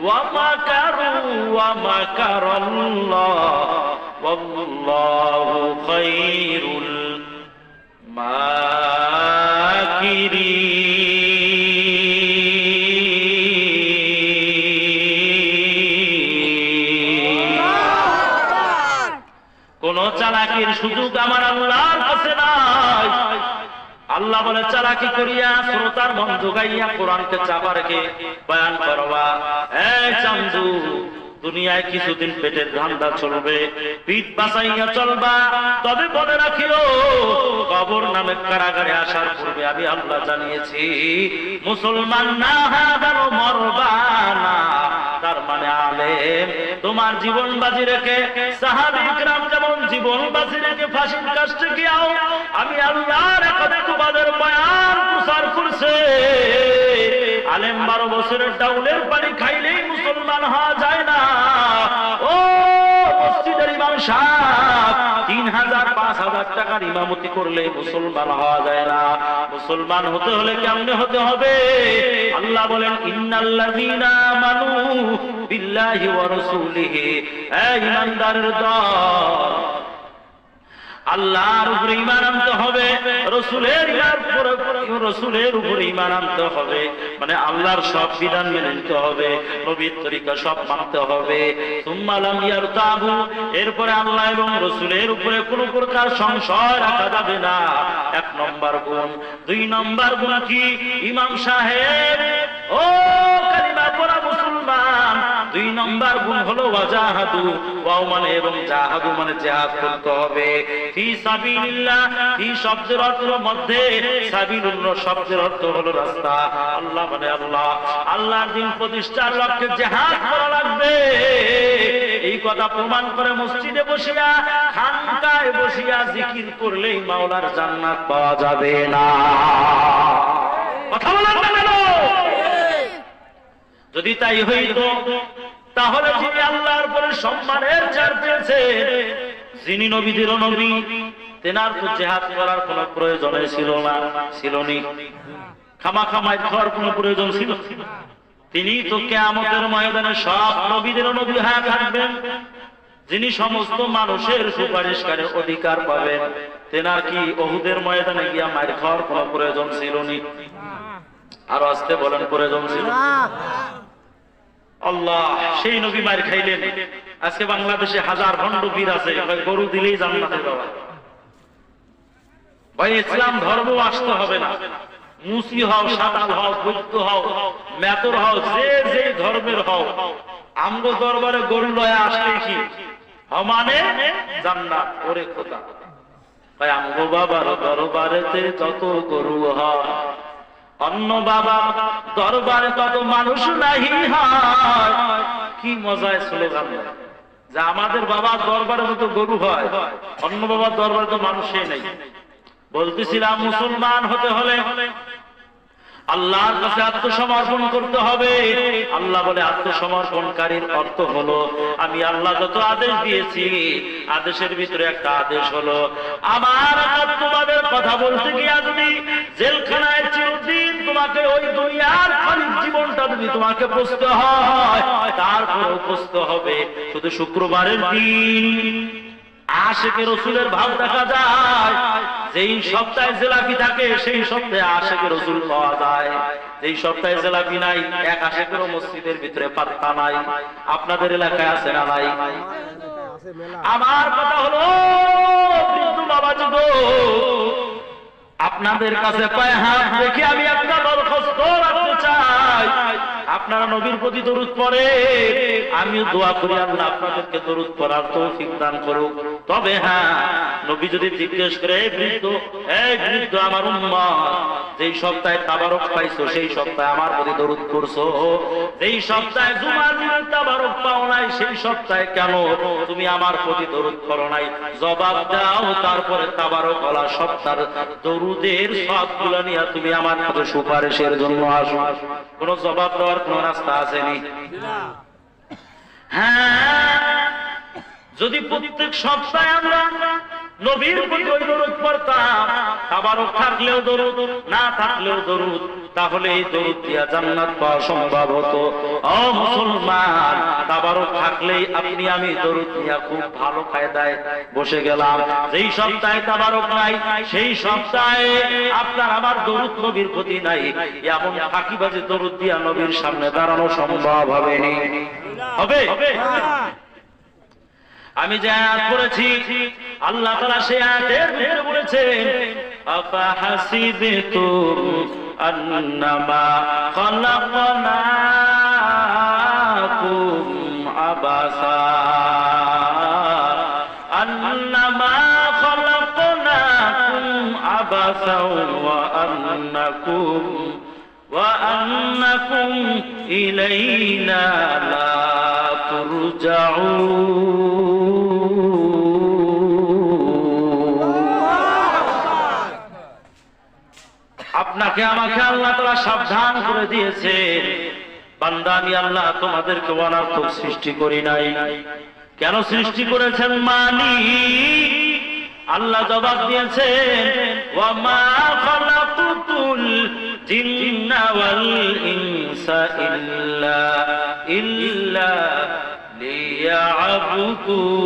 ওয়া মাকারু ওয়া মাকারাল্লাহ ওয়াল্লাহু খায়রুল মাকিরিন। কোন চালাকির সুযোগ আমার আল্লাহর কাছে নাই। আল্লাহ বলে চালাকি করিয়া শ্রোতার মন জোগাইয়া কোরআনকে চাপা রেখে বয়ান করবা। এই চান্দু, দুনিয়ায় কিছুদিন পেটের ধান্দা চলবে, পিঠ বাঁচাইয়া চলবা। তবে মনে রাখিও, কবর নামে কারাগারে আসার পূর্বে আমি আল্লাহ জানিয়েছি, মুসলমান না হাজারো মরবা না। তার মানে আলেম, তোমার জীবন বাজি রেখে সাহাবায়ে কিরাম যেমন জীবন বাজি রেখে ফাঁসির কাছে গিয়াও আমি আল্লাহর এখানে তোমাদের বয়ান প্রচার করছে। আলেম 12 বছরের ডাউলের পানি খাইলেই মুসলমান হওয়া যায় না। ও মসজিদের ইমাম সাহেব 3000 5000 টাকার ইমামতি করলে মুসলমান হওয়া যায় না। মুসলমান হতে হলে কেমনে হতে হবে? আল্লাহ বলেন, ইন্নাল্লাযীনা আমানু বিল্লাহি ওয়া রাসূলিহি, এই ঈমানদারের দল, আল্লাহর উপরে ঈমান আনতে হবে, রসুলের উপরে ঈমান আনতে হবে। মানে আল্লাহর সব বিধান মেনে নিতে হবে, নবীর তরিকা সব মানতে হবে। সুম্মা লাম ইয়ারতাবু, এরপরে আল্লাহ এবং রসুলের উপরে কোনো প্রকার সংশয় রাখা যাবে না। 1 নম্বর গুণ। 2 নম্বর গুণ কি? ইমাম সাহেব, ও কালিমা পড়া মুসলমান, 2 নম্বর গুণ হলো ওয়াজাহাদু। ওয়াও মানে এবং জাহাদু মানে জিহাদ করতে হবে। ফি সাবিলিল্লাহ, ফি শব্দের অর্থ মধ্যে, সাবিলুল্লাহ শব্দের অর্থ হলো রাস্তা। আল্লাহ মানে আল্লাহ, আল্লাহর দ্বীন প্রতিষ্ঠার লক্ষ্যে জিহাদ করা লাগবে। এই কথা প্রমাণ করে মসজিদে বসিয়া, খানকায় বসিয়া জিকির করলেই মাওলার জান্নাত পাওয়া যাবে না। কথা বলেন না কেন? যদি তাই হইতো, তাহলে যিনি আল্লাহর পরে সম্মানের ছাড় পেয়েছে, যিনি নবীদেরও নবী, তেনার তো জিহাদ করার কোন প্রয়োজন ছিল না, ছিলনি। খামাখামায় খাওয়ার কোন প্রয়োজন ছিল? তিনি তো কিয়ামতের ময়দানে সব নবীদেরও নবী হয়ে থাকবেন। যিনি সমস্ত মানুষের সুপারিশকারের অধিকার পাবেন, তেনার কি উহুদের ময়দানে গিয়া মার খাওয়ার কোন প্রয়োজন ছিল নি? আর আসতে বলেন, প্রয়োজন ছিল? আল্লাহ সেই নবী মার খাইলেন। আজকে বাংলাদেশে হাজার ভণ্ড পীর আছে, গরু দিলেই জান্নাতে যাওয়া। ভাই, ইসলাম ধর্ম আসতে হবে না। মুসি হও, সাঁতাল হও, বৈদ্য হও, মেতর হও, যে যে ধর্মের হও, আমগো দরবারে গরু লয়ে আসলে কি মানে জান্নাত? ওরে খোদা, ভাই আমগো বাবার দরবারেতে যত গরু হয়, অন্য বাবা দরবারে তত মানুষ নাহি হয়। কি মজায় স্লোগান যে আমাদের বাবার দরবারে যত গরু হয়, অন্য বাবার দরবারে তো মানুষই নেই। বলতেছিলাম, মুসলমান হতে হলে আল্লাহর কাছে আত্মসমর্পণ করতে হবে। আল্লাহ বলে, আত্মসমর্পণকারীর অর্থ হলো, আমি আল্লাহ যত আদেশ দিয়েছি, আদেশের ভিতরে একটা আদেশ হলো, আমার তোমাদের কথা বলতে গিয়া যদি জেলখানায় চিরদিন তোমাকে ওই দুনিয়ার খালি জীবনটা যদি তোমাকে বসতে হয়, তারপরেও বসতে হবে। শুধু শুক্রবারের দিন আশিকে রসুলের ভাব দেখা যায়। যেই সপ্তাহে জিলাপি থাকে, সেই সপ্তাহে আশিকে রসুল পাওয়া যায়। যেই সপ্তাহে জিলাপি নাই, এক আশিকেরও মসজিদের ভিতরে পাত্তা নাই। আপনাদের এলাকায় আছে না নাই? আমার কথা হলো, বৃদ্ধ বাবাজি গো, আপনাদের কাছে পায়ে হাত রেখে আমি একটা দরখাস্ত রাখতে চাই। আপনারা নবীর প্রতি দরুদ পড়েন, আমিও দোয়া করি আল্লাহ আপনাদেরকে দরুদ পড়ার তৌফিক দান করুক। তবে হ্যাঁ, নবী যদি জিজ্ঞেস করে, এই বৃদ্ধ আমার উম্মত, যেই সপ্তাহে তাবারক পাইছো সেই সপ্তাহে আমার প্রতি দরুদ করছো, যেই সপ্তাহে জুমার দিনের তাবারক পাও নাই সেই সপ্তাহে কেন তুমি আমার প্রতি দরুদ করো নাই? জবাব দাও, তারপরে তাবারক ওয়ালা সপ্তাহের দরুদের সবগুলো নিয়ে তুমি আমার কাছে সুপারিশের জন্য আসো। কোন জবাব দেওয়ার কোন রাস্তা আসেনি? হ্যাঁ, যদি প্রত্যেক সপ্তাহে আমরা নবীর প্রতি ওই দরুদ পড়তাম, তাবারক থাকলেও দরুদ, না থাকলেও দরুদ, তাহলে এই দরুদ দিয়া জান্নাত পাওয়া সম্ভব হতো। ও মুসলমান, তাবারক থাকলেই আপনি আমি দরুদ দিয়া খুব ভালো কায়দায় বসে গেলাম। যেই সপ্তাহে তাবারক নাই, সেই সপ্তাহে আপনার আমার দরুদ নবীর প্রতি নাই, এমন ফাঁকিবাজি দরুদ দিয়া নবীর সামনে দাঁড়ানো সম্ভব হবে না। হবে? আমি যে আয়াত পড়েছি, আল্লাহ তাআলা সেই আয়াতের ভিতরে বলেছেন, আফাহাসিবতুম আন্নামা খালাকনাকুম আবাসা, আন্নামা খালাকনাকুম আবাসা ওয়া আন্নাকুম ইলাইনা লা তুরজাউন। আপনাকে আমাকে আল্লাহ তাআলা সাবধান করে দিয়েছে, বান্দা আমি আল্লাহ তোমাদেরকে অনার্থক সৃষ্টি করি নাই। কেন সৃষ্টি করেছেন? মানি আল্লাহ জবাব দিয়েছেন, ওয়া মা খালাকুতুল জিন্না ওয়াল ইনসা ইল্লা লিয়াবুদুন।